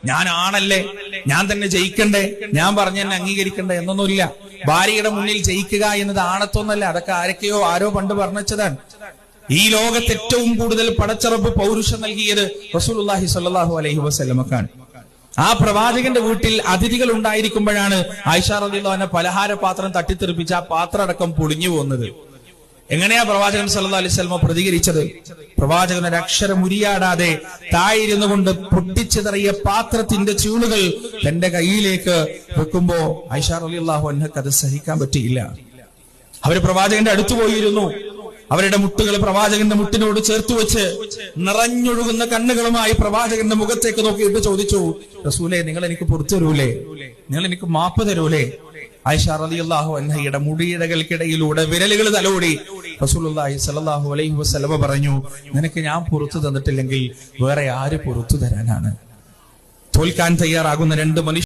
ഞാൻ ആണല്ലേ, ഞാൻ തന്നെ ജയിക്കണ്ടേ, ഞാൻ പറഞ്ഞ തന്നെ അംഗീകരിക്കണ്ടേ എന്നൊന്നുമില്ല. ഭാര്യയുടെ മുന്നിൽ ജയിക്കുക എന്നത് ആണത്തൊന്നല്ല. അതൊക്കെ ആരോ പണ്ട് പറഞ്ഞതാണ്. ഈ ലോകത്ത് ഏറ്റവും കൂടുതൽ പടച്ചറബ് പൗരുഷം നൽകിയത് റസൂലുള്ളാഹി സ്വല്ലല്ലാഹു അലൈഹി വസല്ലമക്കാണ്. ആ പ്രവാചകന്റെ വീട്ടിൽ അതിഥികൾ ഉണ്ടായിരിക്കുമ്പോഴാണ് ആയിഷ റളിയല്ലാഹു അൻഹ പലഹാര പാത്രം തട്ടിത്തെറിപ്പിച്ച് ആ പാത്രം അടക്കം പൊളിഞ്ഞു പോകുന്നത്. എങ്ങനെയാ പ്രവാചകൻ സല്ലല്ലാഹു അലൈഹി വസല്ലം പ്രതികരിച്ചത്? പ്രവാചകൻ ഒരു അക്ഷരം ഉരിയാടാതെ താഴിരുന്നു കൊണ്ട് പൊട്ടിച്ചെറിയ പാത്രത്തിന്റെ ചൂളുകൾ തന്റെ കയ്യിലേക്ക് വെക്കുമ്പോ ആയിഷ റളിയല്ലാഹു അൻഹക്ക് അത് സഹിക്കാൻ പറ്റിയില്ല. അവര് പ്രവാചകന്റെ അടുത്തു പോയിരുന്നു. അവരുടെ മുട്ടുകൾ പ്രവാചകന്റെ മുട്ടിനോട് ചേർത്ത് വെച്ച് നിറഞ്ഞൊഴുകുന്ന കണ്ണുകളുമായി പ്രവാചകന്റെ മുഖത്തേക്ക് നോക്കിയിട്ട് ചോദിച്ചു, റസൂലേ, നിങ്ങൾ എനിക്ക് പുറത്തു തരൂലേ? നിങ്ങൾ എനിക്ക് മാപ്പ് തരൂലേ? ആയിഷ റളിയല്ലാഹു അൻഹയുടെ മുടിയിഴകൾക്കിടയിലൂടെ വിരലുകൾ തലോടി റസൂലുള്ളാഹി സ്വല്ലല്ലാഹു അലൈഹി വസല്ലമ പറഞ്ഞു, നിനക്ക് ഞാൻ പുറത്തു തന്നിട്ടില്ലെങ്കിൽ വേറെ ആര് പുറത്തു തരാനാണ്? തോൽക്കാൻ തയ്യാറാകുന്ന രണ്ട് മനുഷ്യർ